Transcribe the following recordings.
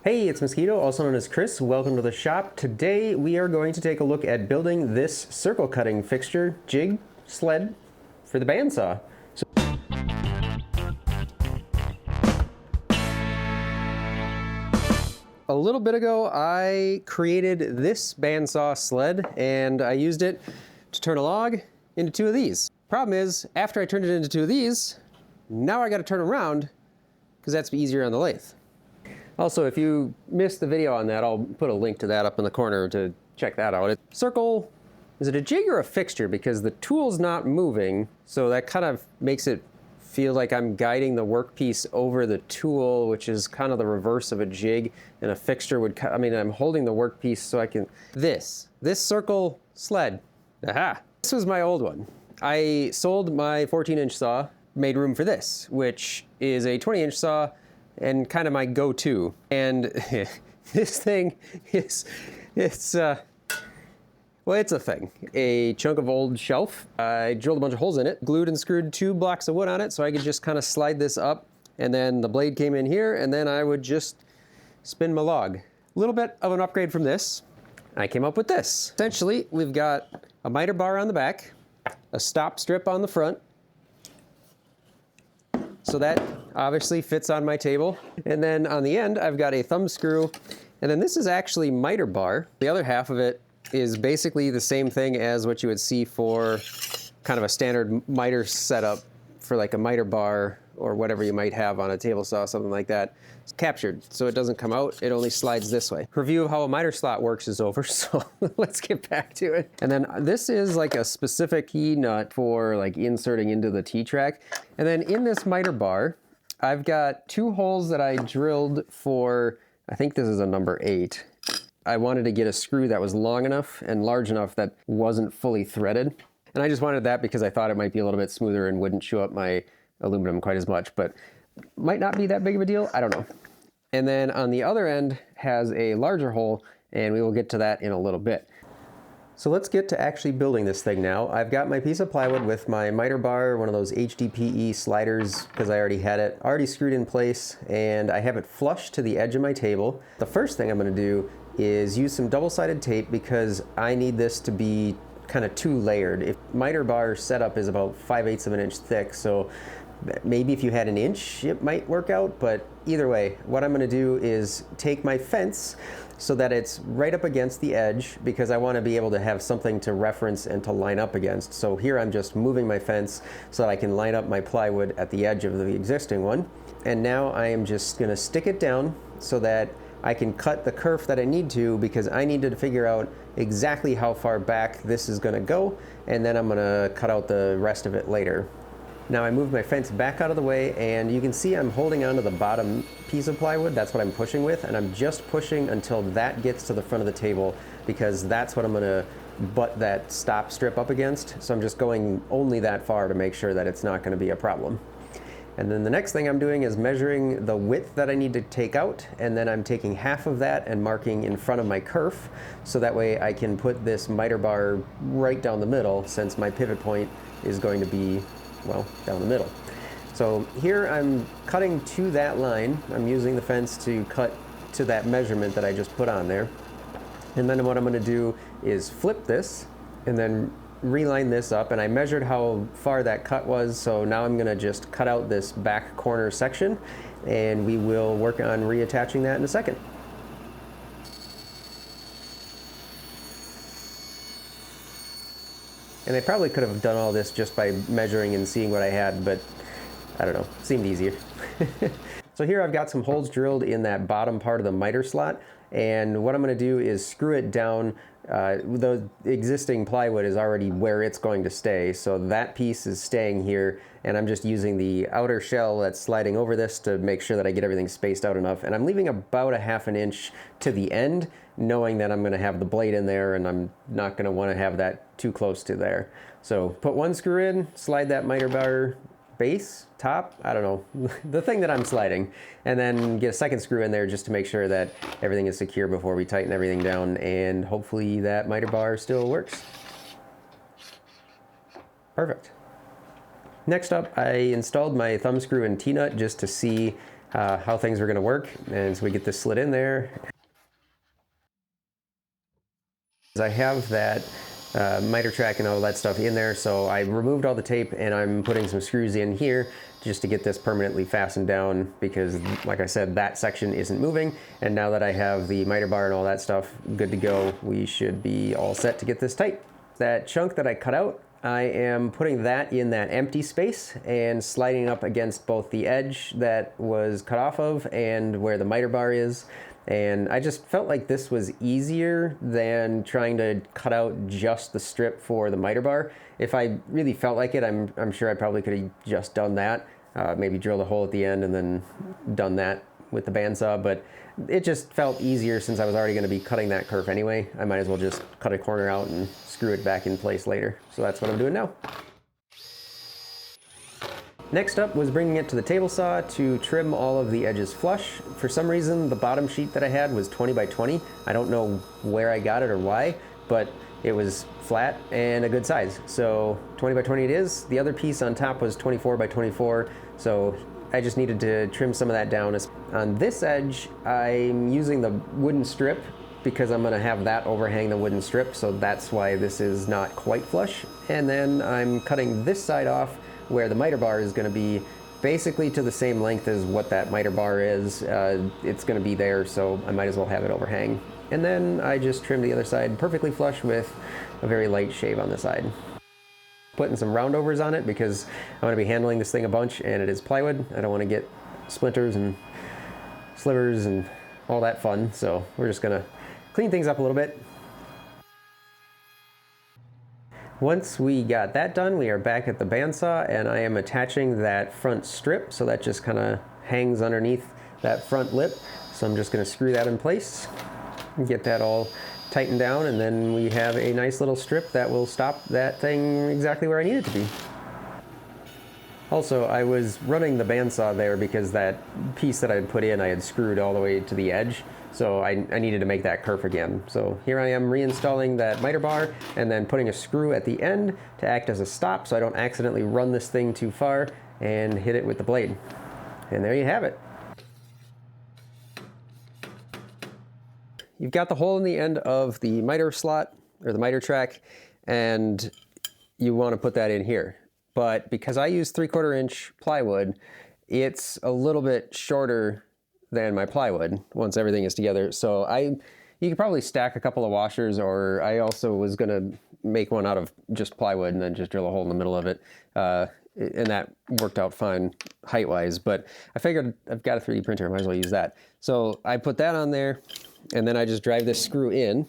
Hey, it's Mosquito, also known as Chris. Welcome to the shop. Today we are going to take a look at building this circle cutting fixture, jig, sled for the bandsaw. A little bit ago I created this bandsaw sled and I used it to turn a log into two of these. Problem is, after I turned it into two of these, now I got to turn around because that's easier on the lathe. Also, if you missed the video on that, I'll put a link to that up in the corner to check that out. Circle, is it a jig or a fixture? Because the tool's not moving, so that kind of makes it feel like I'm guiding the workpiece over the tool, which is kind of the reverse of a jig, and a fixture would, I mean, I'm holding the workpiece so I can, this circle sled, aha! This was my old one. I sold my 14-inch saw, made room for this, which is a 20-inch saw, and kind of my go-to. And this thing is, well, it's a thing. A chunk of old shelf. I drilled a bunch of holes in it, glued and screwed 2 blocks of wood on it so I could just kind of slide this up, and then the blade came in here, and then I would just spin my log. A little bit of an upgrade from this. I came up with this. Essentially, we've got a miter bar on the back, a stop strip on the front, so that obviously fits on my table. And then on the end, I've got a thumb screw, and then this is actually miter bar. The other half of it is basically the same thing as what you would see for kind of a standard miter setup for like a miter bar or whatever you might have on a table saw, something like that. It's captured, so it doesn't come out, it only slides this way. Review of how a miter slot works is over, so let's get back to it. And then this is like a specific key nut for like inserting into the T-track. And then in this miter bar, I've got 2 holes that I drilled for, I think this is a number 8. I wanted to get a screw that was long enough and large enough that wasn't fully threaded. And I just wanted that because I thought it might be a little bit smoother and wouldn't chew up my aluminum quite as much, but might not be that big of a deal, I don't know. And then on the other end has a larger hole, and we will get to that in a little bit. So let's get to actually building this thing now. I've got my piece of plywood with my miter bar, one of those HDPE sliders, because I already had it already screwed in place, and I have it flush to the edge of my table. The first thing I'm going to do is use some double-sided tape because I need this to be kind of 2 layered. If miter bar setup is about 5/8 of an inch thick, so maybe if you had 1 inch it might work out, but either way, what I'm going to do is take my fence so that it's right up against the edge, because I want to be able to have something to reference and to line up against. So here I'm just moving my fence so that I can line up my plywood at the edge of the existing one. And now I am just going to stick it down so that I can cut the kerf that I need to, because I need to figure out exactly how far back this is going to go, and then I'm going to cut out the rest of it later. Now I moved my fence back out of the way, and you can see I'm holding onto the bottom piece of plywood. That's what I'm pushing with, and I'm just pushing until that gets to the front of the table, because that's what I'm going to butt that stop strip up against. So I'm just going only that far to make sure that it's not going to be a problem. And then the next thing I'm doing is measuring the width that I need to take out, and then I'm taking half of that and marking in front of my kerf, so that way I can put this miter bar right down the middle, since my pivot point is going to be, well, down the middle. So here I'm cutting to that line. I'm using the fence to cut to that measurement that I just put on there. And then what I'm going to do is flip this and then reline this up, and I measured how far that cut was, so now I'm going to just cut out this back corner section, and we will work on reattaching that in a second. And I probably could have done all this just by measuring and seeing what I had, but I don't know, seemed easier. So here I've got some holes drilled in that bottom part of the miter slot, and what I'm going to do is screw it down. The existing plywood is already where it's going to stay, so that piece is staying here, and I'm just using the outer shell that's sliding over this to make sure that I get everything spaced out enough. And I'm leaving about a 1/2 inch to the end, knowing that I'm going to have the blade in there, and I'm not going to want to have that too close to there. So put 1 screw in, slide that miter bar base, top, I don't know, the thing that I'm sliding, and then get a 2nd screw in there just to make sure that everything is secure before we tighten everything down, and hopefully that miter bar still works. Perfect. Next up, I installed my thumb screw and T-nut just to see how things were going to work. And so we get this slid in there. I have that miter track and all that stuff in there, so I removed all the tape and I'm putting some screws in here just to get this permanently fastened down, because like I said, that section isn't moving. And now that I have the miter bar and all that stuff good to go, we should be all set to get this tight. That chunk that I cut out, I am putting that in that empty space and sliding up against both the edge that was cut off of and where the miter bar is. And I just felt like this was easier than trying to cut out just the strip for the miter bar. If I really felt like it, I'm sure I probably could have just done that. Maybe drilled a hole at the end and then done that with the bandsaw, but it just felt easier since I was already going to be cutting that kerf anyway. I might as well just cut a corner out and screw it back in place later. So that's what I'm doing now. Next up was bringing it to the table saw to trim all of the edges flush. For some reason, the bottom sheet that I had was 20 by 20. I don't know where I got it or why, but it was flat and a good size. So 20 by 20 it is. The other piece on top was 24 by 24. So I just needed to trim some of that down. On this edge, I'm using the wooden strip because I'm gonna have that overhang the wooden strip. So that's why this is not quite flush. And then I'm cutting this side off where the miter bar is going to be basically to the same length as what that miter bar is. It's going to be there, so I might as well have it overhang. And then I just trimmed the other side perfectly flush with a very light shave on the side. Putting some roundovers on it because I'm going to be handling this thing a bunch and it is plywood. I don't want to get splinters and slivers and all that fun, so we're just going to clean things up a little bit. Once we got that done, we are back at the bandsaw and I am attaching that front strip, so that just kind of hangs underneath that front lip. So I'm just going to screw that in place and get that all tightened down, and then we have a nice little strip that will stop that thing exactly where I need it to be. Also, I was running the bandsaw there because that piece that I had put in, I had screwed all the way to the edge. So I needed to make that kerf again. So here I am reinstalling that miter bar and then putting a screw at the end to act as a stop so I don't accidentally run this thing too far and hit it with the blade. And there you have it. You've got the hole in the end of the miter slot or the miter track, and you want to put that in here. But because I use 3/4 inch plywood, it's a little bit shorter than my plywood once everything is together. So you could probably stack a couple of washers, or I also was gonna make one out of just plywood and then just drill a hole in the middle of it. And that worked out fine height-wise, but I figured I've got a 3D printer, I might as well use that. So I put that on there, and then I just drive this screw in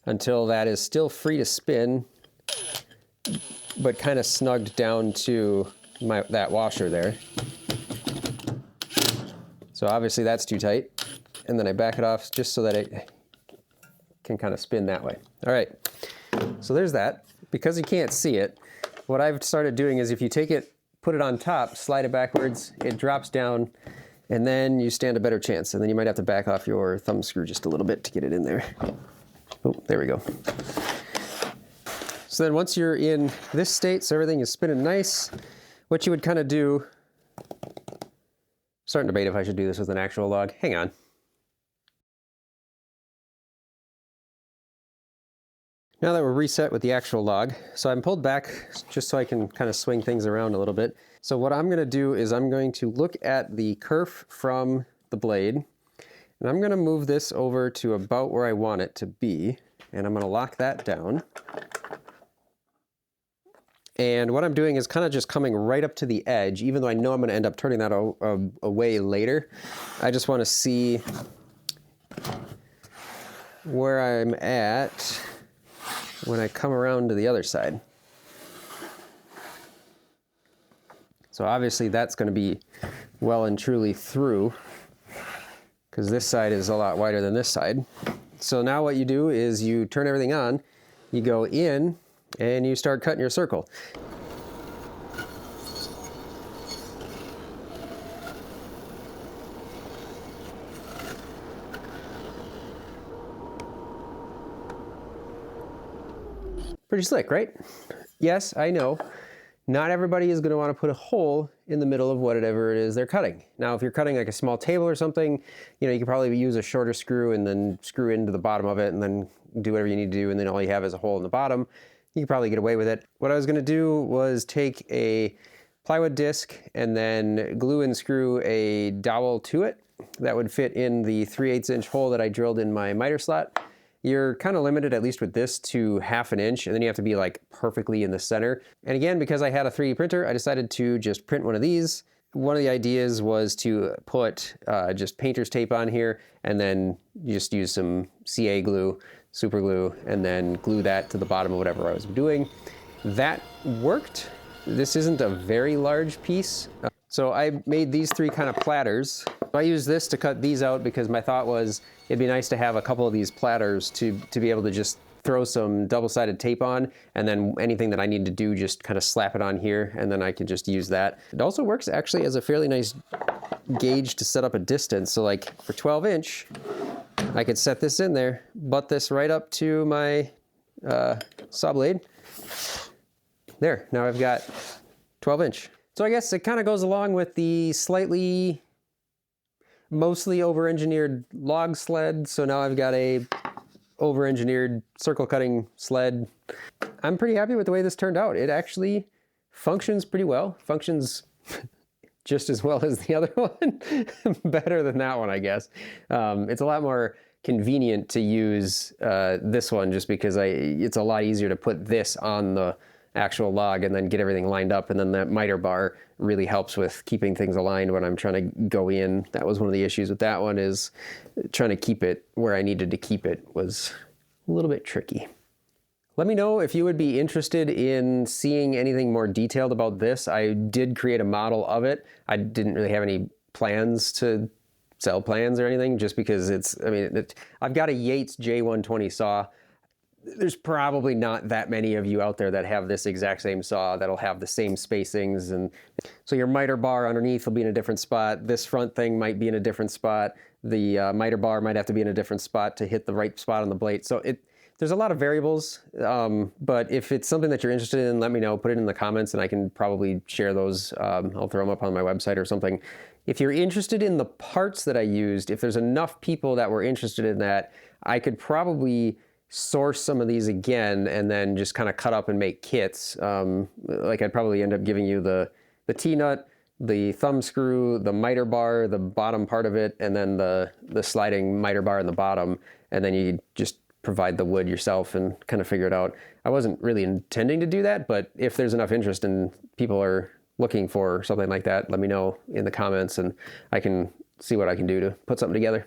until that is still free to spin, but kind of snugged down to that washer there. So obviously that's too tight, and then I back it off just so that it can kind of spin that way. All right, so there's that. Because you can't see it, what I've started doing is if you take it, put it on top, slide it backwards, it drops down, and then you stand a better chance. And then you might have to back off your thumb screw just a little bit to get it in there. Oh, there we go. So then once you're in this state, so everything is spinning nice, what you would kind of do, starting to debate if I should do this with an actual log. Hang on. Now that we're reset with the actual log, so I'm pulled back just so I can kind of swing things around a little bit. So what I'm going to do is I'm going to look at the kerf from the blade, and I'm going to move this over to about where I want it to be, and I'm going to lock that down. And what I'm doing is kind of just coming right up to the edge, even though I know I'm going to end up turning that away later. I just want to see where I'm at when I come around to the other side. So obviously that's going to be well and truly through, because this side is a lot wider than this side. So now what you do is you turn everything on, you go in, and you start cutting your circle. Pretty slick, right? Yes, I know. not everybody is going to want to put a hole in the middle of whatever it is they're cutting. Now, if you're cutting like a small table or something, you know, you could probably use a shorter screw and then screw into the bottom of it and then do whatever you need to do, and then all you have is a hole in the bottom. You could probably get away with it. What I was going to do was take a plywood disc and then glue and screw a dowel to it that would fit in the 3/8 inch hole that I drilled in my miter slot. You're kind of limited, at least with this, to 1/2 inch, and then you have to be like perfectly in the center. And again, because I had a 3D printer, I decided to just print one of these. One of the ideas was to put just painter's tape on here, and then you just use some CA glue, super glue, and then glue that to the bottom of whatever I was doing. That worked. This isn't a very large piece. So I made these 3 kind of platters. I used this to cut these out because my thought was it'd be nice to have a couple of these platters to be able to just throw some double-sided tape on, and then anything that I need to do, just kind of slap it on here, and then I can just use that. It also works actually as a fairly nice gauge to set up a distance. So like for 12 inch, I could set this in there, butt this right up to my saw blade. There, now I've got 12 inch. So I guess it kind of goes along with the mostly over-engineered log sled. So now I've got a over-engineered circle cutting sled. I'm pretty happy with the way this turned out. It actually functions pretty well. Functions just as well as the other one. Better than that one, I guess. It's a lot more convenient to use this one just because it's a lot easier to put this on the actual log and then get everything lined up, and then that miter bar really helps with keeping things aligned when I'm trying to go in. That was one of the issues with that one, is trying to keep it where I needed to keep it was a little bit tricky. Let me know if you would be interested in seeing anything more detailed about this. I did create a model of it. I didn't really have any plans to sell plans or anything, just because I've got a Yates J120 saw. There's probably not that many of you out there that have this exact same saw that'll have the same spacings, and so your miter bar underneath will be in a different spot. This front thing might be in a different spot. The miter bar might have to be in a different spot to hit the right spot on the blade. So there's a lot of variables, but if it's something that you're interested in, let me know. Put it in the comments and I can probably share those. I'll throw them up on my website or something. If you're interested in the parts that I used, if there's enough people that were interested in that, I could probably source some of these again and then just kind of cut up and make kits. Like I'd probably end up giving you the T-nut, the thumb screw, the miter bar, the bottom part of it, and then the sliding miter bar in the bottom, and then you just provide the wood yourself and kind of figure it out. I wasn't really intending to do that, but if there's enough interest and people are looking for something like that, let me know in the comments and I can see what I can do to put something together.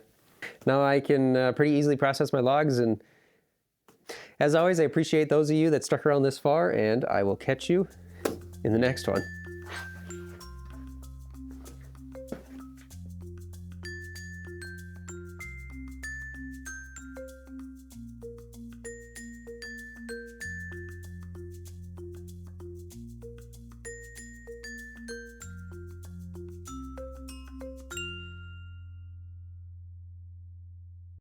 Now I can pretty easily process my logs, and as always, I appreciate those of you that stuck around this far, and I will catch you in the next one.